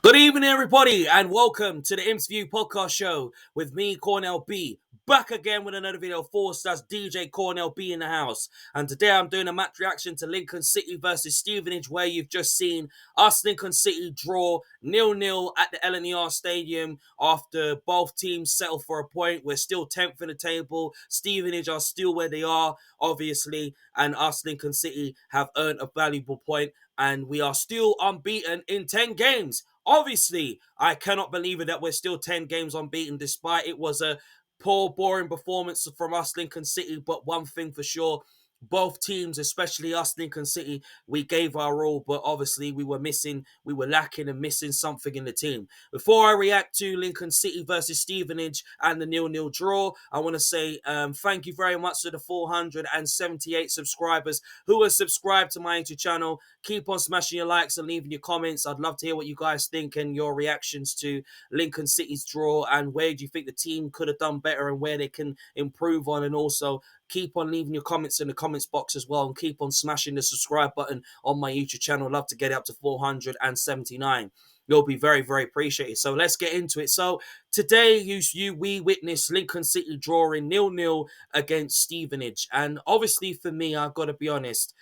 Good evening, everybody, and welcome to the Imps View podcast show with me, Cornell B. Back again with another video for us. DJ Cornell B in the house. And today I'm doing a match reaction to Lincoln City versus Stevenage, where you've just seen us, Lincoln City, draw 0-0 at the LNER Stadium after both teams settle for a point. We're still 10th in the table. Stevenage are still where they are, obviously, and us, Lincoln City, have earned a valuable point, and we are still unbeaten in 10 games. Obviously, I cannot believe it that we're still 10 games unbeaten, despite it was a poor, boring performance from us, Lincoln City. But one thing for sure, both teams, especially us, Lincoln City, we gave our all, but obviously we were lacking and missing something in the team. Before I react to Lincoln City versus Stevenage and the 0-0 draw, I want to say thank you very much to the 478 subscribers who are subscribed to my YouTube channel. Keep on smashing your likes and leaving your comments. I'd love to hear what you guys think and your reactions to Lincoln City's draw, and where do you think the team could have done better and where they can improve on. And also keep on leaving your comments in the comments box as well, and keep on smashing the subscribe button on my YouTube channel. I'd love to get it up to 479. You'll be very, very appreciated. So let's get into it. So today, we witnessed Lincoln City drawing 0-0 against Stevenage, and obviously for me, I've got to be honest.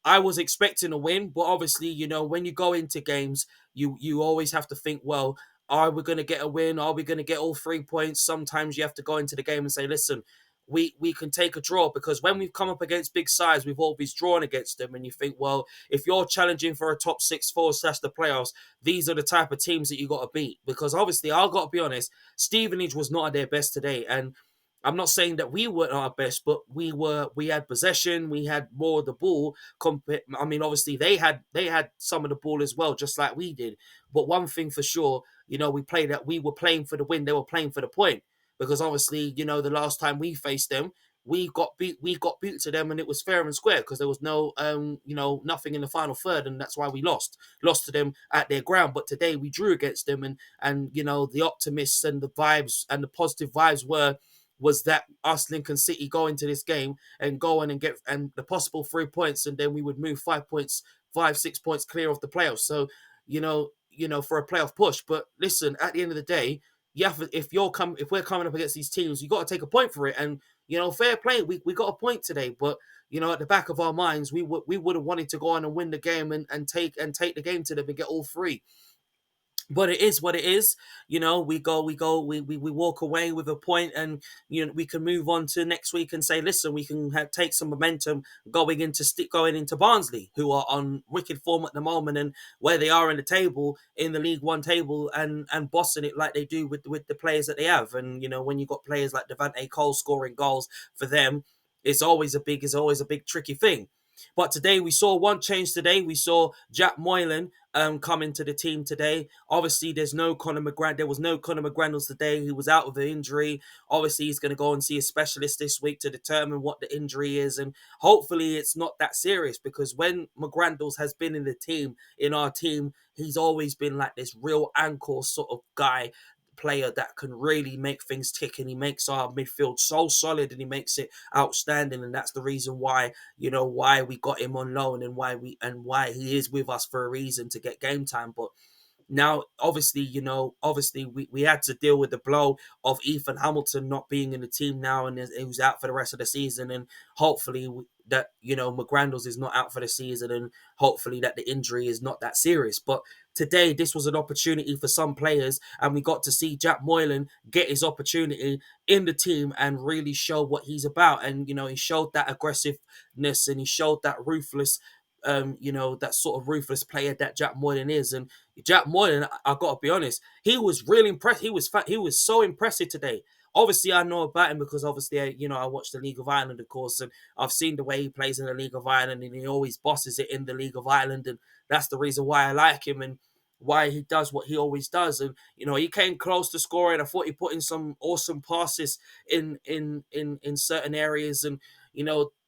I was expecting a win, but obviously, when you go into games, you always have to think, well, are we going to get a win? Are we going to get all 3 points? Sometimes you have to go into the game and say, listen, we can take a draw, because when we've come up against big sides, we've always drawn against them. And you think, well, if you're challenging for a top six forward slash the playoffs, these are the type of teams that you got to beat. Because obviously, I've got to be honest, Stevenage was not at their best today, and I'm not saying that we weren't our best, but we had possession, we had more of the ball. I mean, obviously they had some of the ball as well, just like we did. But one thing for sure, we were playing for the win, they were playing for the point. Because obviously, the last time we faced them, we got beat to them, and it was fair and square, because there was no nothing in the final third, and that's why we lost to them at their ground. But today we drew against them, and the optimists and the vibes and the positive vibes was that us, Lincoln City, go into this game and go on and get and the possible 3 points, and then we would move 5 points, 5, 6 points clear of the playoffs. So, for a playoff push. But listen, at the end of the day, if we're coming up against these teams, you got to take a point for it. And fair play, we got a point today. But at the back of our minds, we would have wanted to go on and win the game, and take the game to them and get all three. But it is what it is. We walk away with a point, and we can move on to next week and say, listen, we can take some momentum going into Barnsley, who are on wicked form at the moment, and where they are in the table, in the League One table, and bossing it like they do with the players that they have. And when you got players like Devante Cole scoring goals for them, it's always a big tricky thing. But today we saw one change. Today we saw Jack Moylan come into the team today. Obviously, there was no Conor McGrandles today. He was out with an injury. Obviously, he's going to go and see a specialist this week to determine what the injury is, and hopefully it's not that serious, because when McGrandles has been in our team, he's always been like this real anchor sort of player that can really make things tick, and he makes our midfield so solid, and he makes it outstanding. And that's the reason why why we got him on loan, and why he is with us for a reason, to get game time. But now, obviously, we had to deal with the blow of Ethan Hamilton not being in the team now, and he was out for the rest of the season. And hopefully that McGrandles is not out for the season, and hopefully that the injury is not that serious. But today, this was an opportunity for some players, and we got to see Jack Moylan get his opportunity in the team and really show what he's about. And he showed that aggressiveness, and he showed that ruthless that sort of ruthless player that Jack Moylan is. And Jack Moylan, I got to be honest, he was really impressed. He was so impressive today. Obviously, I know about him because obviously, I watched the League of Ireland, of course, and I've seen the way he plays in the League of Ireland, and he always bosses it in the League of Ireland, and that's the reason why I like him, and why he does what he always does. And he came close to scoring. I thought he put in some awesome passes in certain areas, and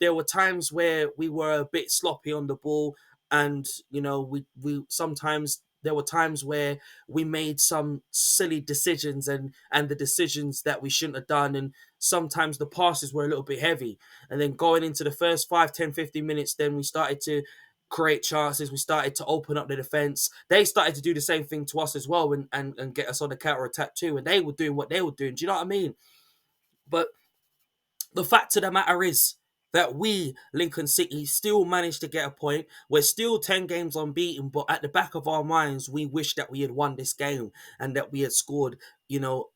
there were times where we were a bit sloppy on the ball, and we sometimes there were times where we made some silly decisions, and the decisions that we shouldn't have done, and sometimes the passes were a little bit heavy. And then going into the first 5, 10, 15 minutes, then we started to create chances. We started to open up the defense. They started to do the same thing to us as well, and get us on the counter attack too. And they were doing what they were doing. Do you know what I mean? But the fact of the matter is that we, Lincoln City, still managed to get a point. We're still 10 games unbeaten, but at the back of our minds, we wish that we had won this game and that we had scored,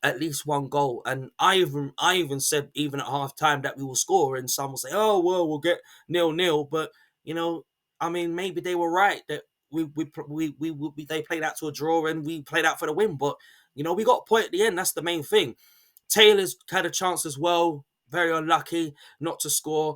at least one goal. And I even said, even at half time, that we will score. And some will say, oh, well, we'll get 0-0. But, you know, I mean, maybe they were right that they played out to a draw and we played out for the win. But, we got a point at the end. That's the main thing. Taylor's had a chance as well. Very unlucky not to score.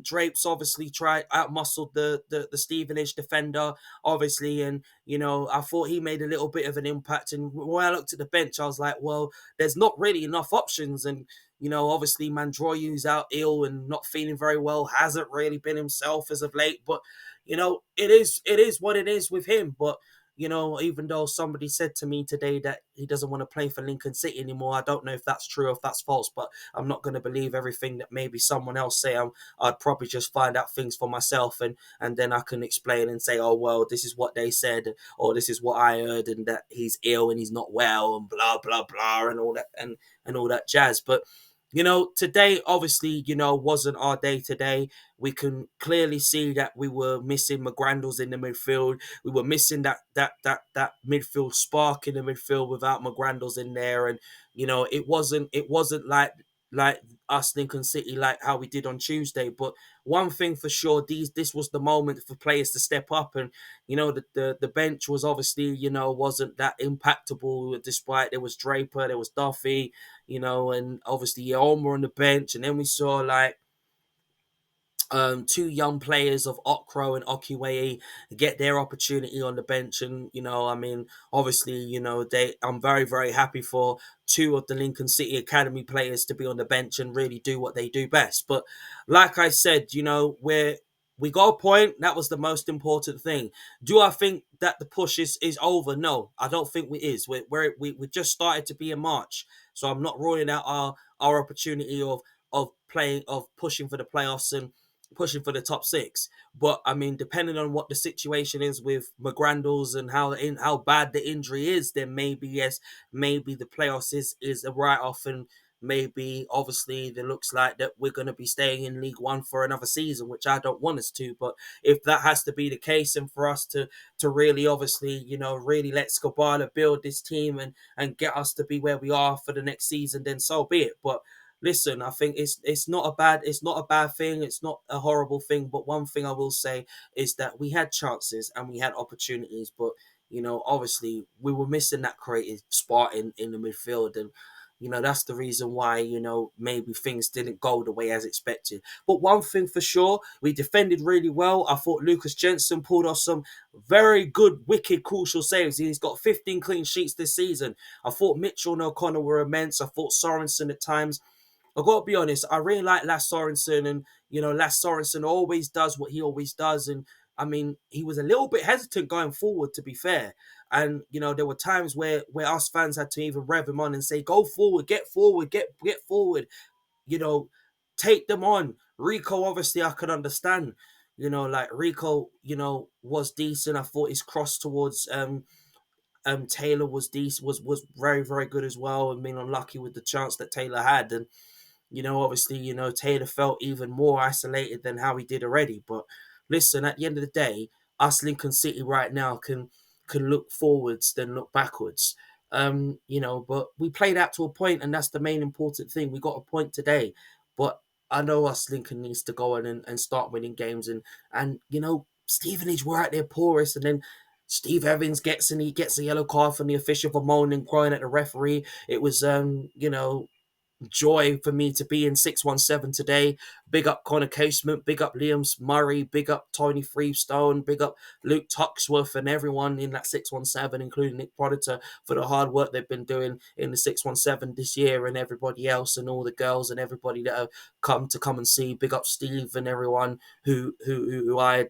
Drapes obviously tried outmuscled the Stevenage defender, obviously, and I thought he made a little bit of an impact. And when I looked at the bench, I was like, well, there's not really enough options. And obviously Mandroyu's out ill and not feeling very well, hasn't really been himself as of late. But it is what it is with him. But even though somebody said to me today that he doesn't want to play for Lincoln City anymore, I don't know if that's true or if that's false, but I'm not going to believe everything that maybe someone else say. I'd probably just find out things for myself, and then I can explain and say, oh, well, this is what they said, or this is what I heard, and that he's ill and he's not well, and blah, blah, blah, and all that, and all that jazz. But today obviously, wasn't our day today. We can clearly see that we were missing McGrandles in the midfield. We were missing that midfield spark in the midfield without McGrandles in there. And, it wasn't like us Lincoln City, like how we did on Tuesday. But one thing for sure, this was the moment for players to step up. And, the bench was obviously, wasn't that impactable, despite there was Draper, there was Duffy, and obviously Yoma on the bench. And then we saw like two young players of Okro and Okiwei get their opportunity on the bench. And I mean, obviously, I'm very, very happy for two of the Lincoln City Academy players to be on the bench and really do what they do best. But like I said, we got a point. That was the most important thing. Do I think that the push is over? No, I don't think it is. We just started to be in March, so I'm not ruling out our opportunity of pushing for the playoffs and pushing for the top six. But I mean, depending on what the situation is with McGrandles and how bad the injury is, then maybe yes, maybe the playoffs is a write off. And maybe obviously it looks like that we're going to be staying in League One for another season, which I don't want us to. But if that has to be the case, and for us to really obviously really let Skabala build this team and get us to be where we are for the next season, then so be it. But listen, I think it's not a bad thing. It's not a horrible thing. But one thing I will say is that we had chances and we had opportunities, but obviously we were missing that creative spot in the midfield. And that's the reason why maybe things didn't go the way as expected. But one thing for sure, we defended really well. I thought Lucas Jensen pulled off some very good, wicked, crucial saves. He's got 15 clean sheets this season. I thought Mitchell and O'Connor were immense. I thought Sorensen at times. I got to be honest, I really like Lass Sorensen, and Lass Sorensen always does what he always does. And I mean, he was a little bit hesitant going forward, to be fair. And there were times where us fans had to even rev him on and say, "Go forward, get forward, get forward." You know, take them on. Rico, obviously, I could understand. Like Rico, was decent. I thought his cross towards Taylor was decent, was very, very good as well. I mean, unlucky with the chance that Taylor had. And obviously, Taylor felt even more isolated than how he did already. But listen, at the end of the day, us Lincoln City right now can look forwards than look backwards. But we played out to a point, and that's the main important thing. We got a point today, but I know us Lincoln needs to go on and start winning games, and Stevenage were at their poorest, and then Steve Evans gets a yellow card from the official for moaning, crying at the referee. It was joy for me to be in 617 today. Big up Connor Casement, big up Liam Murray, big up Tony Freestone, big up Luke Tuxworth and everyone in that 617, including Nick Proditor, for the hard work they've been doing in the 617 this year, and everybody else and all the girls and everybody that have come and see. Big up Steve and everyone who I had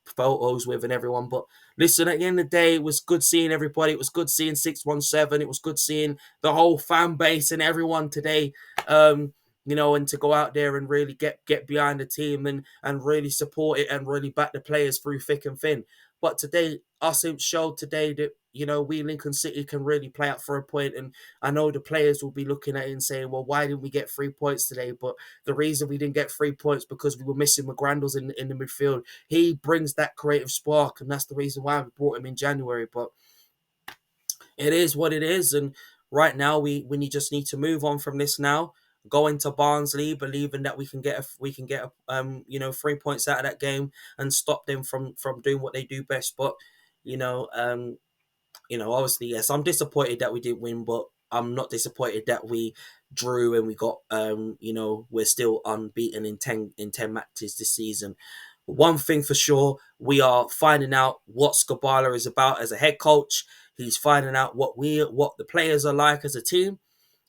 photos with and everyone. But listen, at the end of the day, it was good seeing everybody. It was good seeing 617. It was good seeing the whole fan base and everyone today. and to go out there and really get behind the team and really support it and really back the players through thick and thin. But today, us Imps showed today that we Lincoln City can really play up for a point, and I know the players will be looking at it and saying, "Well, why didn't we get 3 points today?" But the reason we didn't get 3 points because we were missing McGrandles in the midfield. He brings that creative spark, and that's the reason why we brought him in January. But it is what it is, and right now we just need to move on from this now. Go into Barnsley, believing that we can get 3 points out of that game and stop them from doing what they do best. But you know, um, obviously, yes, I'm disappointed that we didn't win, but I'm not disappointed that we drew and we got we're still unbeaten in ten matches this season. One thing for sure, we are finding out what Skabala is about as a head coach. He's finding out what the players are like as a team,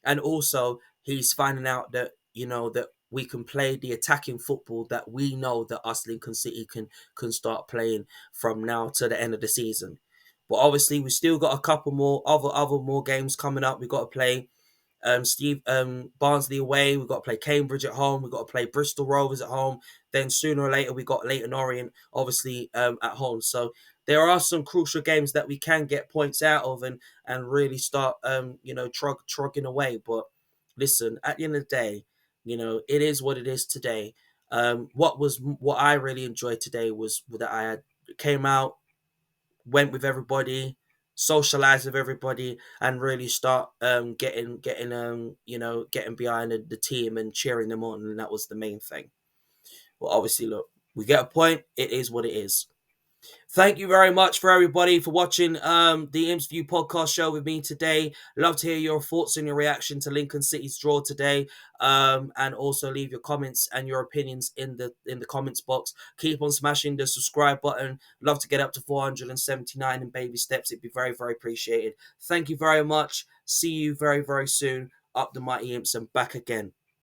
and also he's finding out that that we can play the attacking football that we know that us Lincoln City can start playing from now to the end of the season. But obviously, we still got a couple more other more games coming up. We got to play Barnsley away. We've got to play Cambridge at home. We've got to play Bristol Rovers at home. Then sooner or later, we got Leighton Orient, obviously, at home. So there are some crucial games that we can get points out of and really start, trogging away. But listen, at the end of the day, it is what it is today. What I really enjoyed today was that I had came out, went with everybody, socialized with everybody, and really start getting behind the team and cheering them on, and that was the main thing. Well, obviously, look, we get a point. It is what it is. Thank you very much for everybody for watching the Imps View podcast show with me today. Love to hear your thoughts and your reaction to Lincoln City's draw today. And also leave your comments and your opinions in the comments box. Keep on smashing the subscribe button. Love to get up to 479 in baby steps. It'd be very, very appreciated. Thank you very much. See you very, very soon. Up the mighty Imps and back again.